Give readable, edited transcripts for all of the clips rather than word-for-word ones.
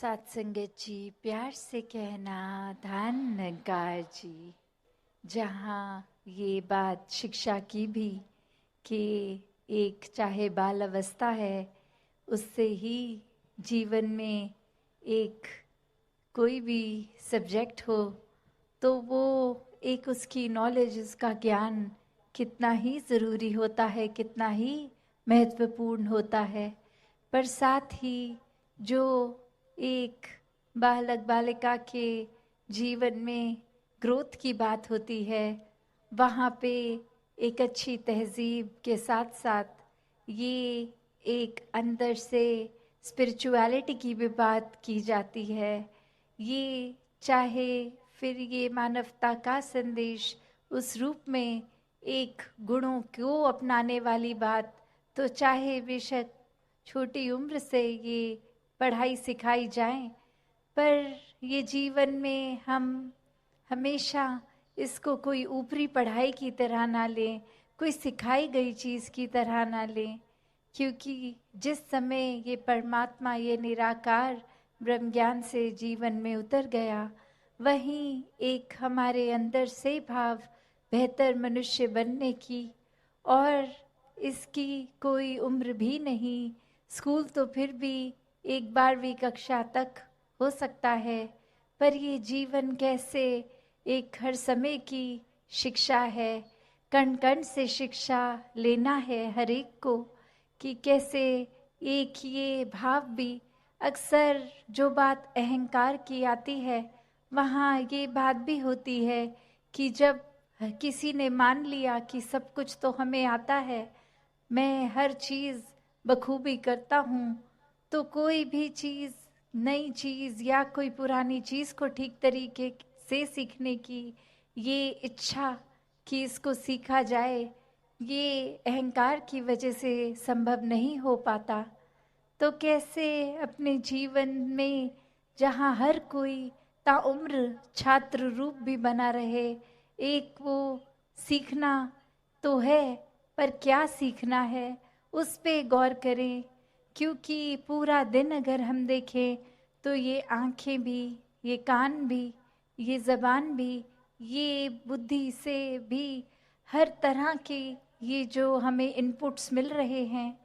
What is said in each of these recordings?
सत्संगत जी, प्यार से कहना धन नकार जी। जहाँ ये बात शिक्षा की भी कि एक चाहे बाल अवस्था है, उससे ही जीवन में एक कोई भी सब्जेक्ट हो तो वो एक उसकी नॉलेज, उसका ज्ञान कितना ही ज़रूरी होता है, कितना ही महत्वपूर्ण होता है। पर साथ ही जो एक बालक बालिका के जीवन में ग्रोथ की बात होती है, वहाँ पे एक अच्छी तहजीब के साथ साथ ये एक अंदर से स्पिरिचुअलिटी की भी बात की जाती है। ये चाहे फिर ये मानवता का संदेश उस रूप में एक गुणों को अपनाने वाली बात, तो चाहे बेशक छोटी उम्र से ये पढ़ाई सिखाई जाए, पर ये जीवन में हम हमेशा इसको कोई ऊपरी पढ़ाई की तरह ना लें, कोई सिखाई गई चीज़ की तरह ना लें। क्योंकि जिस समय ये परमात्मा, ये निराकार ब्रह्म ज्ञान से जीवन में उतर गया, वहीं एक हमारे अंदर से भाव बेहतर मनुष्य बनने की, और इसकी कोई उम्र भी नहीं। स्कूल तो फिर भी 12वीं कक्षा तक हो सकता है, पर ये जीवन कैसे एक हर समय की शिक्षा है, कण कण से शिक्षा लेना है हर एक को, कि कैसे एक ये भाव भी। अक्सर जो बात अहंकार की आती है, वहाँ ये बात भी होती है कि जब किसी ने मान लिया कि सब कुछ तो हमें आता है, मैं हर चीज़ बखूबी करता हूँ, तो कोई भी चीज़, नई चीज़ या कोई पुरानी चीज़ को ठीक तरीके से सीखने की ये इच्छा कि इसको सीखा जाए, ये अहंकार की वजह से संभव नहीं हो पाता। तो कैसे अपने जीवन में, जहाँ हर कोई ताउम्र छात्र रूप भी बना रहे, एक वो सीखना तो है, पर क्या सीखना है उस पे गौर करें। क्योंकि पूरा दिन अगर हम देखें तो ये आँखें भी, ये कान भी, ये ज़बान भी, ये बुद्धि से भी हर तरह के ये जो हमें इनपुट्स मिल रहे हैं,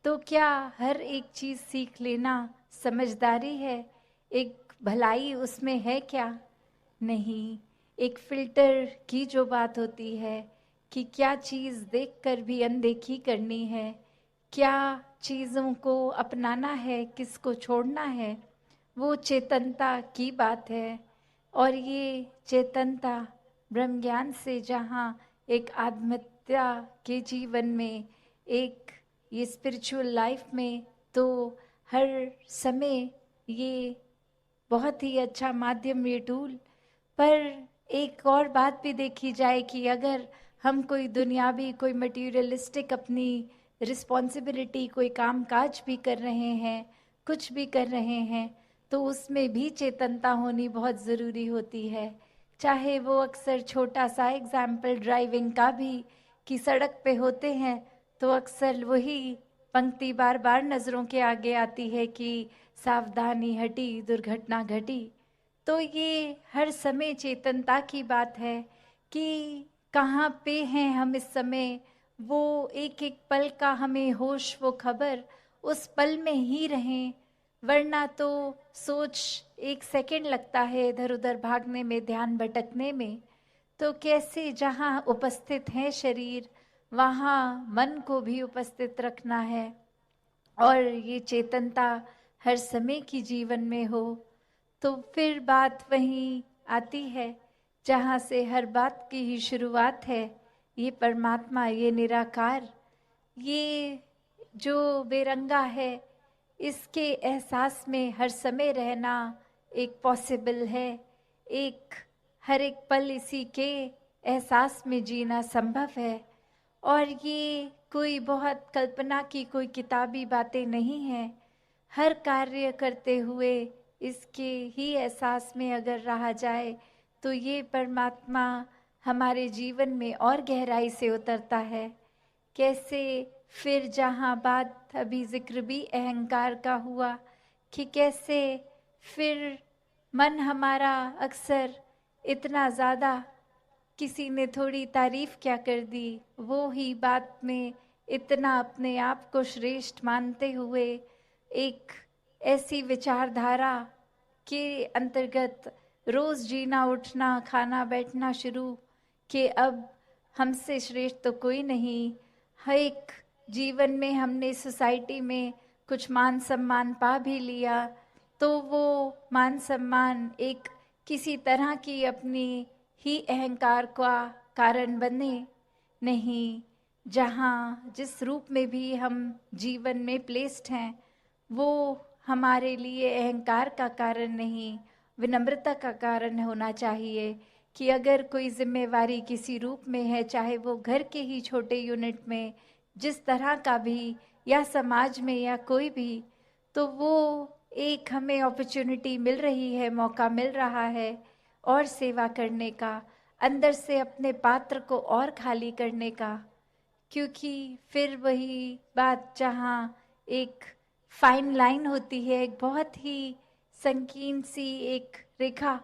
तो क्या हर एक चीज़ सीख लेना समझदारी है? एक भलाई उसमें है क्या? नहीं। एक फ़िल्टर की जो बात होती है कि क्या चीज़ देखकर भी अनदेखी करनी है, क्या चीज़ों को अपनाना है, किसको छोड़ना है, वो चेतनता की बात है। और ये चेतनता ब्रह्म ज्ञान से जहाँ एक आत्महत्या के जीवन में, एक ये स्पिरिचुअल लाइफ में, तो हर समय ये बहुत ही अच्छा माध्यम, ये टूल। पर एक और बात भी देखी जाए कि अगर हम कोई दुनियावी, कोई मटीरियलिस्टिक अपनी रिस्पॉन्सिबिलिटी, कोई काम काज भी कर रहे हैं, कुछ भी कर रहे हैं, तो उसमें भी चेतनता होनी बहुत ज़रूरी होती है। चाहे वो अक्सर छोटा सा एग्जाम्पल ड्राइविंग का भी, कि सड़क पे होते हैं तो अक्सर वही पंक्ति बार बार नज़रों के आगे आती है कि सावधानी हटी दुर्घटना घटी। तो ये हर समय चेतनता की बात है कि कहाँ पे हैं हम इस समय, वो एक एक पल का हमें होश, वो खबर, उस पल में ही रहें। वरना तो सोच, एक सेकंड लगता है इधर उधर भागने में, ध्यान भटकने में। तो कैसे जहाँ उपस्थित है शरीर, वहाँ मन को भी उपस्थित रखना है, और ये चेतनता हर समय की जीवन में हो। तो फिर बात वहीं आती है जहाँ से हर बात की ही शुरुआत है। ये परमात्मा, ये निराकार, ये जो बेरंगा है, इसके एहसास में हर समय रहना एक पॉसिबल है। एक हर एक पल इसी के एहसास में जीना संभव है। और ये कोई बहुत कल्पना की कोई किताबी बातें नहीं हैं। हर कार्य करते हुए इसके ही एहसास में अगर रहा जाए, तो ये परमात्मा हमारे जीवन में और गहराई से उतरता है। कैसे फिर जहाँ बात अभी जिक्र भी अहंकार का हुआ, कि कैसे फिर मन हमारा अक्सर इतना ज़्यादा, किसी ने थोड़ी तारीफ क्या कर दी, वो ही बात में इतना अपने आप को श्रेष्ठ मानते हुए एक ऐसी विचारधारा के अंतर्गत रोज जीना उठना खाना बैठना शुरू कि अब हमसे श्रेष्ठ तो कोई नहीं। हर एक जीवन में हमने सोसाइटी में कुछ मान सम्मान पा भी लिया, तो वो मान सम्मान एक किसी तरह की अपनी ही अहंकार का कारण बने नहीं। जहाँ जिस रूप में भी हम जीवन में प्लेस्ड हैं, वो हमारे लिए अहंकार का कारण नहीं, विनम्रता का कारण होना चाहिए। कि अगर कोई जिम्मेवारी किसी रूप में है, चाहे वो घर के ही छोटे यूनिट में जिस तरह का भी, या समाज में या कोई भी, तो वो एक हमें अपॉर्चुनिटी मिल रही है, मौका मिल रहा है और सेवा करने का, अंदर से अपने पात्र को और खाली करने का। क्योंकि फिर वही बात जहाँ एक फाइन लाइन होती है, एक बहुत ही संकीर्ण सी एक रेखा,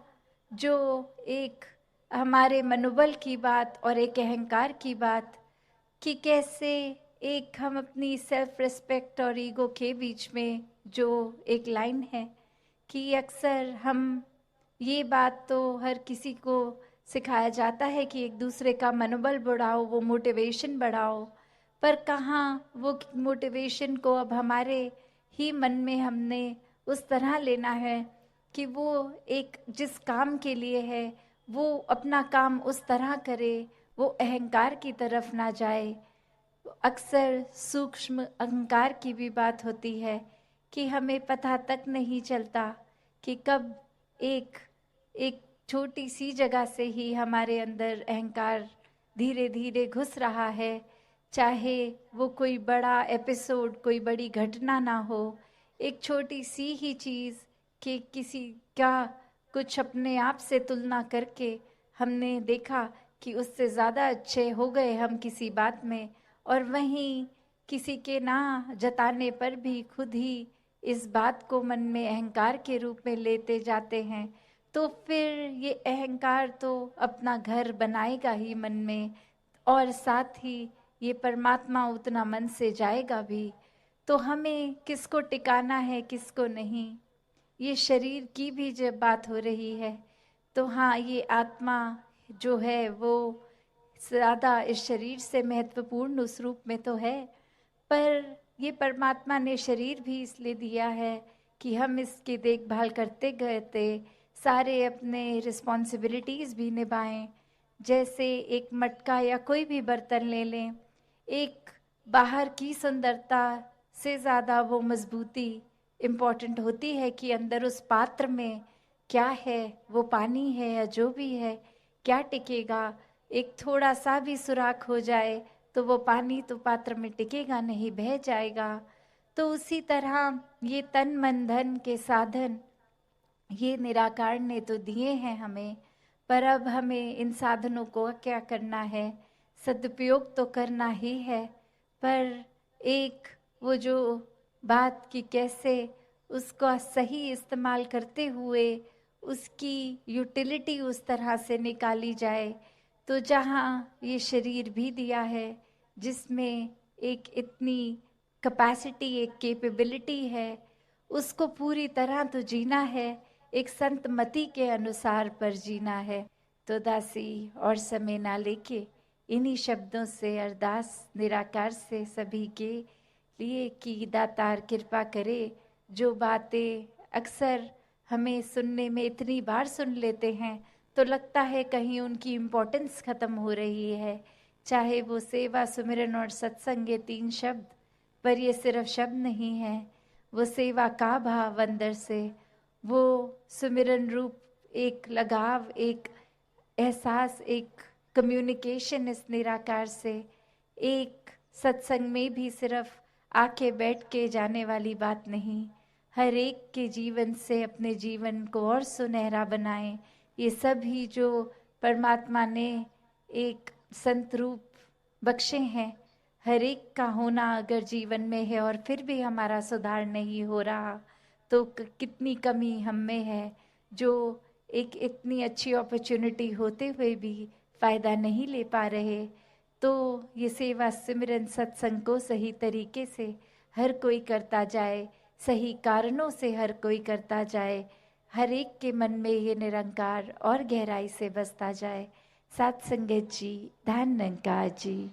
जो एक हमारे मनोबल की बात और एक अहंकार की बात, कि कैसे एक हम अपनी सेल्फ रिस्पेक्ट और ईगो के बीच में जो एक लाइन है, कि अक्सर हम ये बात तो हर किसी को सिखाया जाता है कि एक दूसरे का मनोबल बढ़ाओ, वो मोटिवेशन बढ़ाओ, पर कहाँ वो मोटिवेशन को अब हमारे ही मन में हमने उस तरह लेना है कि वो एक जिस काम के लिए है वो अपना काम उस तरह करे, वो अहंकार की तरफ ना जाए। अक्सर सूक्ष्म अहंकार की भी बात होती है कि हमें पता तक नहीं चलता कि कब एक एक छोटी सी जगह से ही हमारे अंदर अहंकार धीरे धीरे घुस रहा है। चाहे वो कोई बड़ा एपिसोड, कोई बड़ी घटना ना हो, एक छोटी सी ही चीज़ कि किसी का कुछ अपने आप से तुलना करके हमने देखा कि उससे ज़्यादा अच्छे हो गए हम किसी बात में, और वहीं किसी के ना जताने पर भी खुद ही इस बात को मन में अहंकार के रूप में लेते जाते हैं। तो फिर ये अहंकार तो अपना घर बनाएगा ही मन में, और साथ ही ये परमात्मा उतना मन से जाएगा भी। तो हमें किसको टिकाना है, किसको नहीं, ये शरीर की भी जब बात हो रही है, तो हाँ, ये आत्मा जो है वो ज़्यादा इस शरीर से महत्वपूर्ण उस रूप में तो है, पर ये परमात्मा ने शरीर भी इसलिए दिया है कि हम इसकी देखभाल करते करते सारे अपने रिस्पॉन्सिबिलिटीज़ भी निभाएं। जैसे एक मटका या कोई भी बर्तन ले लें, एक बाहर की सुंदरता से ज़्यादा वो मजबूती इम्पॉर्टेंट होती है कि अंदर उस पात्र में क्या है, वो पानी है या जो भी है, क्या टिकेगा। एक थोड़ा सा भी सुराख हो जाए तो वो पानी तो पात्र में टिकेगा नहीं, बह जाएगा। तो उसी तरह ये तन मन धन के साधन ये निराकार ने तो दिए हैं हमें, पर अब हमें इन साधनों को क्या करना है, सदुपयोग तो करना ही है। पर एक वो जो बात कि कैसे उसका सही इस्तेमाल करते हुए उसकी यूटिलिटी उस तरह से निकाली जाए। तो जहाँ ये शरीर भी दिया है जिसमें एक इतनी कैपेसिटी, एक कैपेबिलिटी है, उसको पूरी तरह तो जीना है, एक संत मति के अनुसार पर जीना है। तो दासी और समय ना लेके इन्हीं शब्दों से अरदास निराकार से सभी के लिए कि दातार कृपा करे। जो बातें अक्सर हमें सुनने में इतनी बार सुन लेते हैं तो लगता है कहीं उनकी इम्पोर्टेंस खत्म हो रही है। चाहे वो सेवा, सुमिरन और सत्संग ये 3 शब्द, पर ये सिर्फ शब्द नहीं है, वो सेवा का भाव अंदर से, वो सुमिरन रूप एक लगाव, एक एहसास, एक कम्युनिकेशन इस निराकार से। एक सत्संग में भी सिर्फ आके बैठ के जाने वाली बात नहीं, हर एक के जीवन से अपने जीवन को और सुनहरा बनाएं। ये सब ही जो परमात्मा ने एक संत रूप बख्शे हैं, हर एक का होना अगर जीवन में है और फिर भी हमारा सुधार नहीं हो रहा, तो कितनी कमी हम में है, जो एक इतनी अच्छी अपॉर्चुनिटी होते हुए भी फ़ायदा नहीं ले पा रहे। तो ये सेवा सिमरन सत्संग को सही तरीके से हर कोई करता जाए, सही कारणों से हर कोई करता जाए, हर एक के मन में ये निरंकार और गहराई से बसता जाए। सात संगत जी, धन निरंकार जी।